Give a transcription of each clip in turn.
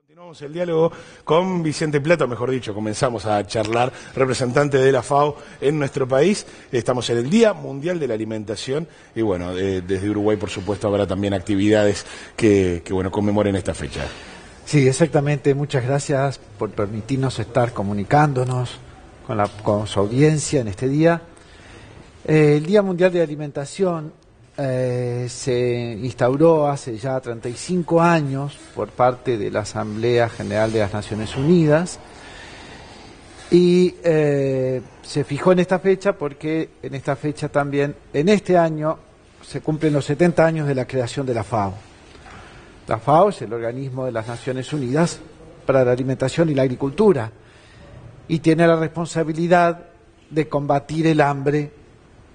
Continuamos el diálogo con Vicente Plata, mejor dicho, comenzamos a charlar, representante de la FAO en nuestro país. Estamos en el Día Mundial de la Alimentación y bueno, desde Uruguay por supuesto habrá también actividades que conmemoren esta fecha. Sí, exactamente. Muchas gracias por permitirnos estar comunicándonos con su audiencia en este día. El Día Mundial de la Alimentación se instauró hace ya 35 años por parte de la Asamblea General de las Naciones Unidas y se fijó en esta fecha porque en esta fecha también, en este año, se cumplen los 70 años de la creación de la FAO. La FAO es el organismo de las Naciones Unidas para la alimentación y la agricultura y tiene la responsabilidad de combatir el hambre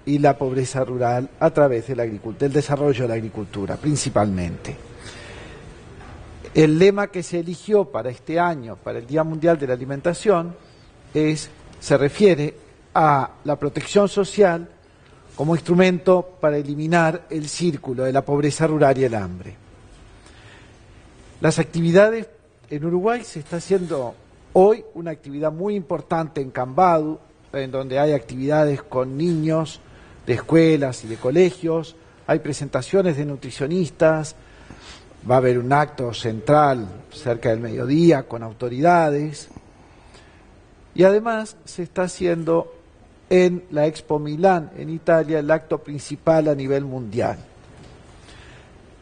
y la pobreza rural a través del desarrollo de la agricultura, principalmente. El lema que se eligió para este año, para el Día Mundial de la Alimentación, se refiere a la protección social como instrumento para eliminar el círculo de la pobreza rural y el hambre. Las actividades en Uruguay se está haciendo hoy una actividad muy importante en Cambadu, en donde hay actividades con niños de escuelas y de colegios, hay presentaciones de nutricionistas, va a haber un acto central cerca del mediodía con autoridades y además se está haciendo en la Expo Milán en Italia el acto principal a nivel mundial.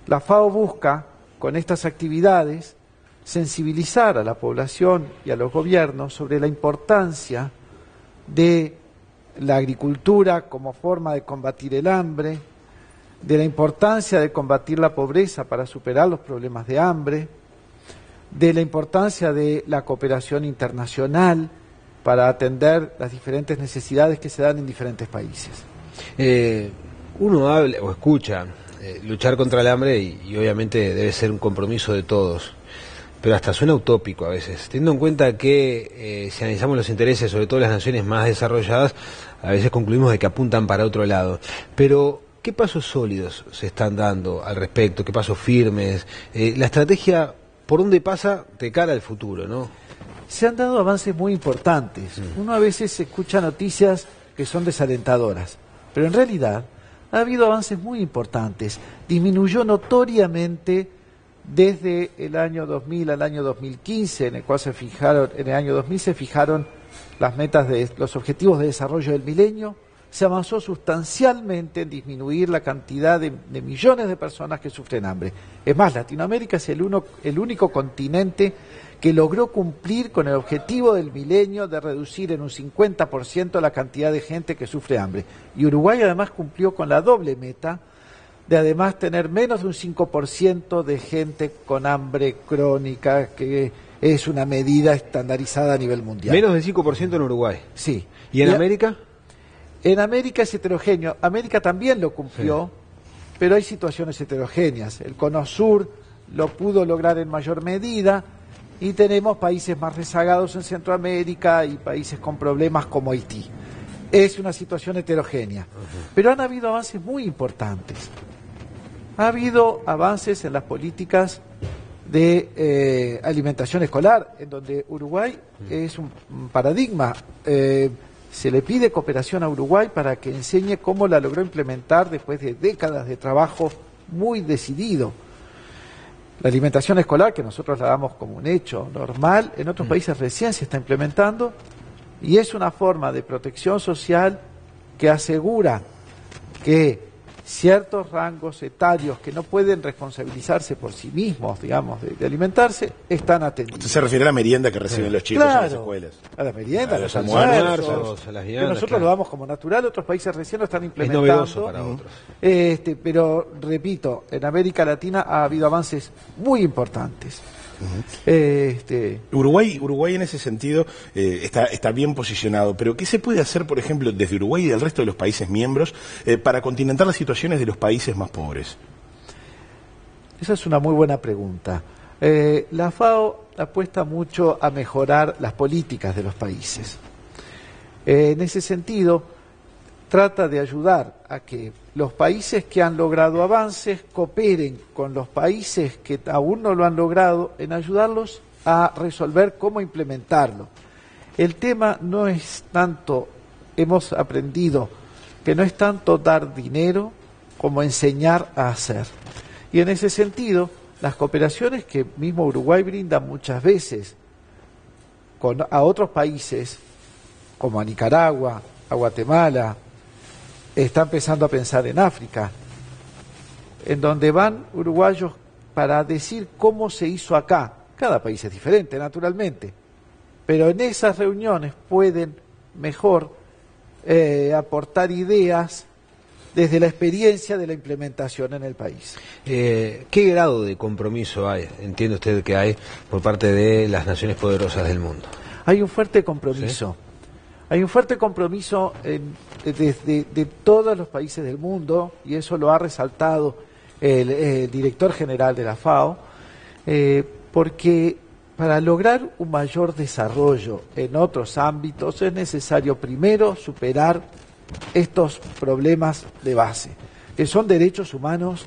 La FAO busca con estas actividades sensibilizar a la población y a los gobiernos sobre la importancia de la agricultura como forma de combatir el hambre, de la importancia de combatir la pobreza para superar los problemas de hambre, de la importancia de la cooperación internacional para atender las diferentes necesidades que se dan en diferentes países. Uno habla o escucha luchar contra el hambre y obviamente debe ser un compromiso de todos, pero hasta suena utópico a veces, teniendo en cuenta que si analizamos los intereses, sobre todo las naciones más desarrolladas, a veces concluimos de que apuntan para otro lado. Pero, ¿qué pasos sólidos se están dando al respecto? ¿Qué pasos firmes? La estrategia, ¿por dónde pasa de cara al futuro, no? Se han dado avances muy importantes. Uno a veces escucha noticias que son desalentadoras, pero en realidad ha habido avances muy importantes. Disminuyó notoriamente desde el año 2000 al año 2015, en el año 2000 se fijaron las metas de los objetivos de desarrollo del milenio, se avanzó sustancialmente en disminuir la cantidad de millones de personas que sufren hambre. Es más, Latinoamérica es el único continente que logró cumplir con el objetivo del milenio de reducir en un 50% la cantidad de gente que sufre hambre. Y Uruguay además cumplió con la doble meta de además tener menos de un 5% de gente con hambre crónica, que es una medida estandarizada a nivel mundial. Menos del 5% en Uruguay. Sí. ¿Y en América? En América es heterogéneo. América también lo cumplió, sí, pero hay situaciones heterogéneas. El Cono Sur lo pudo lograr en mayor medida y tenemos países más rezagados en Centroamérica y países con problemas como Haití. Es una situación heterogénea. Pero han habido avances muy importantes. Ha habido avances en las políticas de alimentación escolar, en donde Uruguay es un paradigma. Se le pide cooperación a Uruguay para que enseñe cómo la logró implementar después de décadas de trabajo muy decidido. La alimentación escolar, que nosotros la damos como un hecho normal, en otros países recién se está implementando y es una forma de protección social que asegura que ciertos rangos etarios que no pueden responsabilizarse por sí mismos, digamos, de alimentarse, están atendidos. Usted se refiere a la merienda que reciben los chicos, claro, en las escuelas. A la merienda, a los almuerzos, a las viandas, que nosotros lo damos como natural, otros países recién lo están implementando. Es novedoso para otros. Pero, repito, en América Latina ha habido avances muy importantes. Uruguay en ese sentido está bien posicionado, pero ¿qué se puede hacer, por ejemplo, desde Uruguay y del resto de los países miembros para continentar las situaciones de los países más pobres? Esa es una muy buena pregunta. La FAO apuesta mucho a mejorar las políticas de los países. En ese sentido, trata de ayudar a que los países que han logrado avances cooperen con los países que aún no lo han logrado en ayudarlos a resolver cómo implementarlo. El tema no es tanto, hemos aprendido que no es tanto dar dinero como enseñar a hacer. Y en ese sentido, las cooperaciones que mismo Uruguay brinda muchas veces a otros países, como a Nicaragua, a Guatemala, está empezando a pensar en África, en donde van uruguayos para decir cómo se hizo acá. Cada país es diferente, naturalmente, pero en esas reuniones pueden mejor aportar ideas desde la experiencia de la implementación en el país. ¿Qué grado de compromiso hay, entiende usted que hay, por parte de las naciones poderosas del mundo? Hay un fuerte compromiso. ¿Sí? Hay un fuerte compromiso de todos los países del mundo, y eso lo ha resaltado el director general de la FAO, porque para lograr un mayor desarrollo en otros ámbitos es necesario primero superar estos problemas de base, que son derechos humanos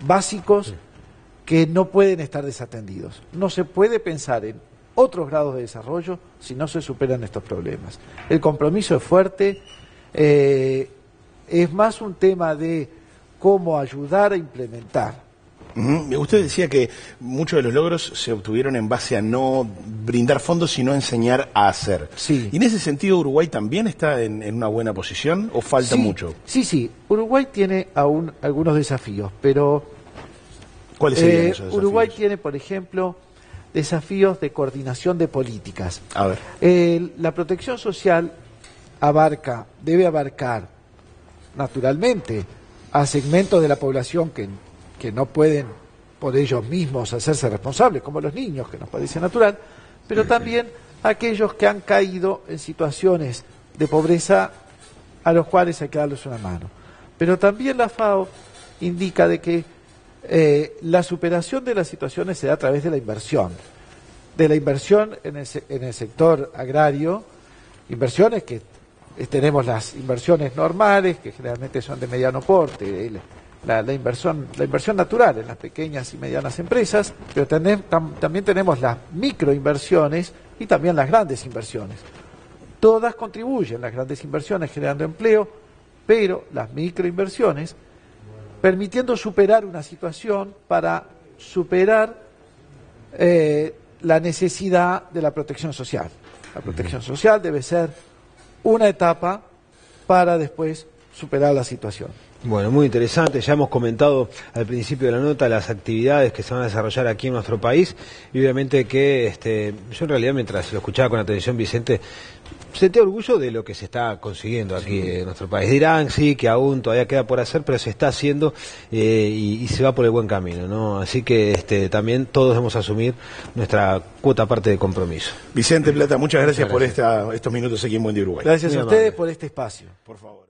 básicos que no pueden estar desatendidos. No se puede pensar en otros grados de desarrollo si no se superan estos problemas. El compromiso es fuerte, es más un tema de cómo ayudar a implementar. Usted decía que muchos de los logros se obtuvieron en base a no brindar fondos, sino enseñar a hacer. Sí. ¿Y en ese sentido Uruguay también está en una buena posición o falta mucho? Sí. Uruguay tiene aún algunos desafíos, pero ¿cuáles serían esos desafíos? Uruguay tiene, por ejemplo, desafíos de coordinación de políticas. A ver. La protección social debe abarcar, naturalmente, a segmentos de la población que no pueden por ellos mismos hacerse responsables, como los niños, que nos parece natural, pero también aquellos que han caído en situaciones de pobreza a los cuales hay que darles una mano. Pero también la FAO indica de que la superación de las situaciones se da a través de la inversión en el sector agrario, inversiones que tenemos las inversiones normales, que generalmente son de mediano porte, la inversión natural en las pequeñas y medianas empresas, pero también tenemos las microinversiones y también las grandes inversiones. Todas contribuyen, las grandes inversiones generando empleo, pero las microinversiones permitiendo superar una situación para superar la necesidad de la protección social. La protección social debe ser una etapa para después superar la situación. Bueno, muy interesante. Ya hemos comentado al principio de la nota las actividades que se van a desarrollar aquí en nuestro país, y obviamente que yo en realidad, mientras lo escuchaba con atención, Vicente, sentía orgullo de lo que se está consiguiendo aquí en nuestro país. Dirán, sí, que aún todavía queda por hacer, pero se está haciendo y se va por el buen camino, ¿no? Así que también todos debemos asumir nuestra cuota parte de compromiso. Vicente Plata, muchas gracias por estos minutos aquí en Buen Día Uruguay. Gracias a ustedes por este espacio. Por favor.